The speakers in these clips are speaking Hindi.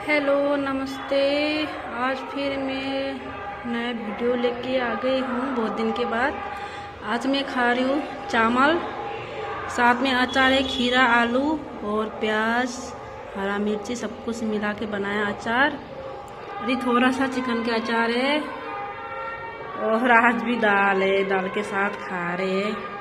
हेलो नमस्ते। आज फिर मैं नया वीडियो लेके आ गई हूँ बहुत दिन के बाद। आज मैं खा रही हूँ चावल, साथ में अचार है, खीरा, आलू और प्याज, हरा मिर्ची सब कुछ मिला के बनाया अचार। अभी थोड़ा सा चिकन का अचार है और आज भी दाल है, दाल के साथ खा रहे हैं।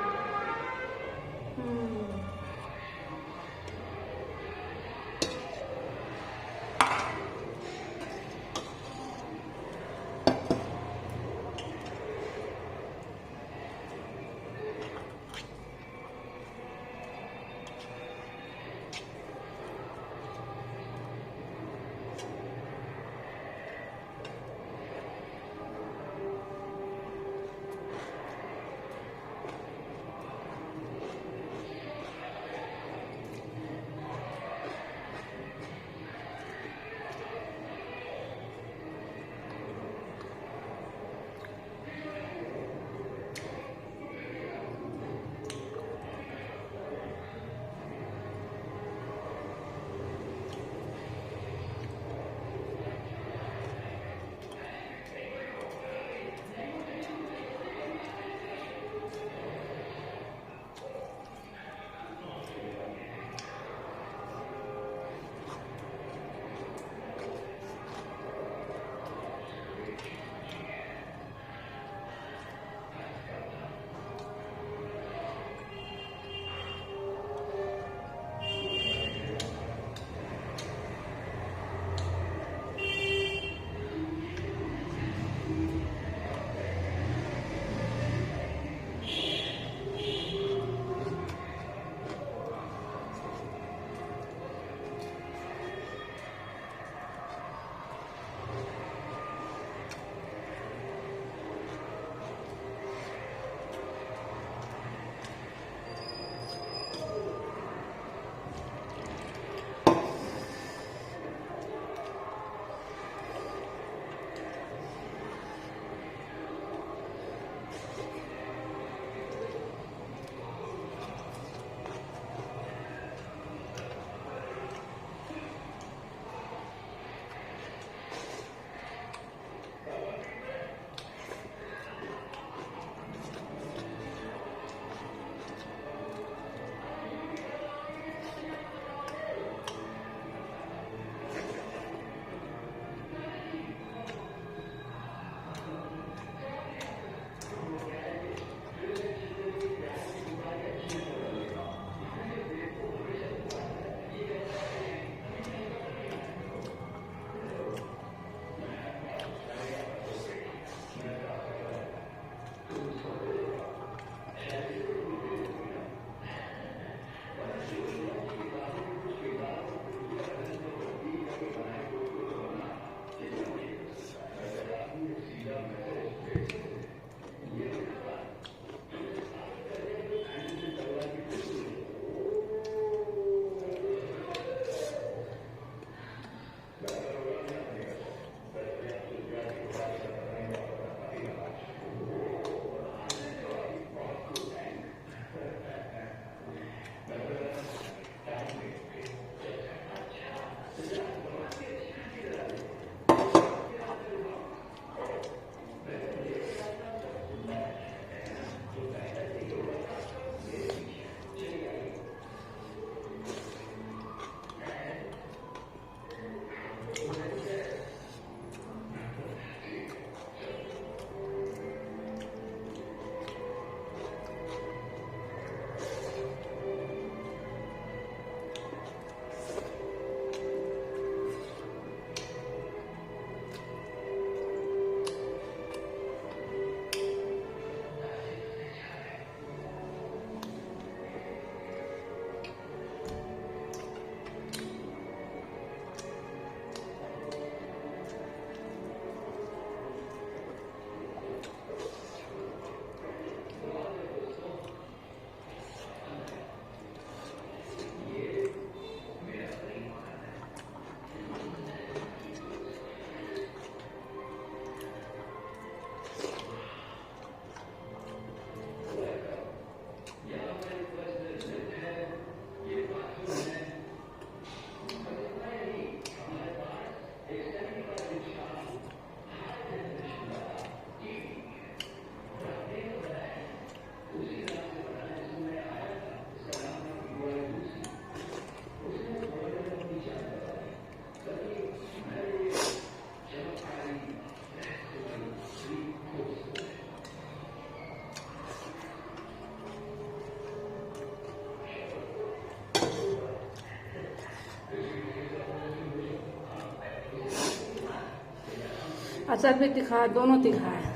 अचार भी तीखा है, दोनों तीखा है।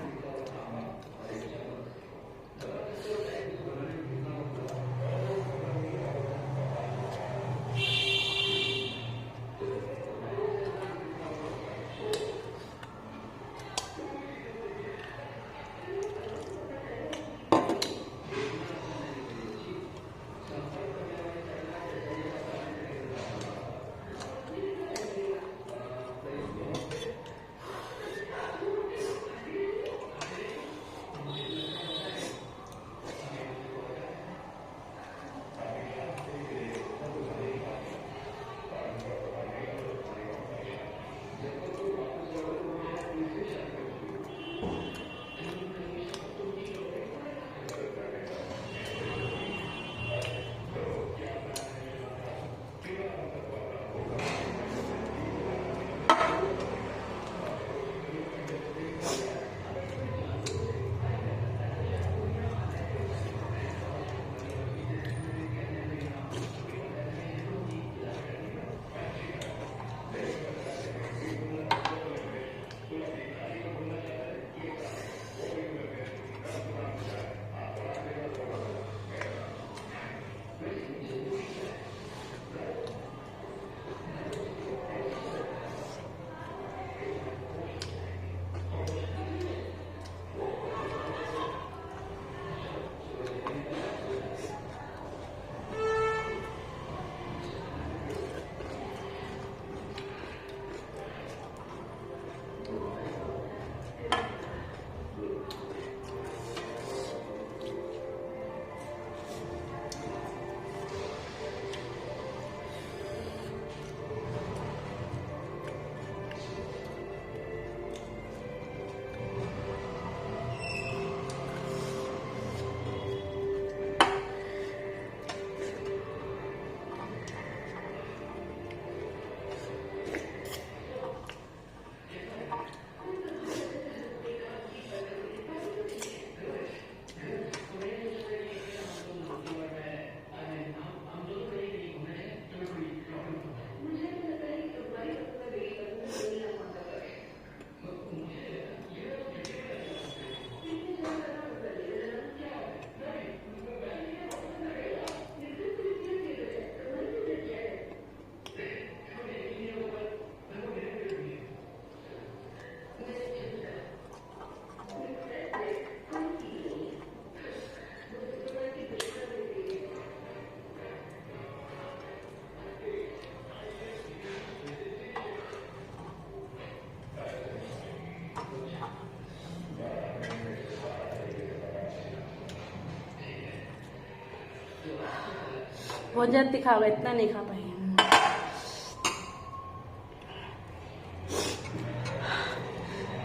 बहुत ज़्यादा तीखा होगा, इतना नहीं खा पाएंगे।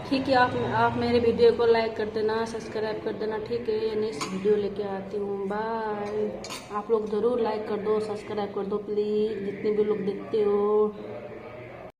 ठीक है, आप मेरे वीडियो को लाइक कर देना, सब्सक्राइब कर देना, ठीक है। नेक्स्ट वीडियो लेके आती हूँ, बाय। आप लोग ज़रूर लाइक कर दो, सब्सक्राइब कर दो प्लीज़, जितने भी लोग देखते हो।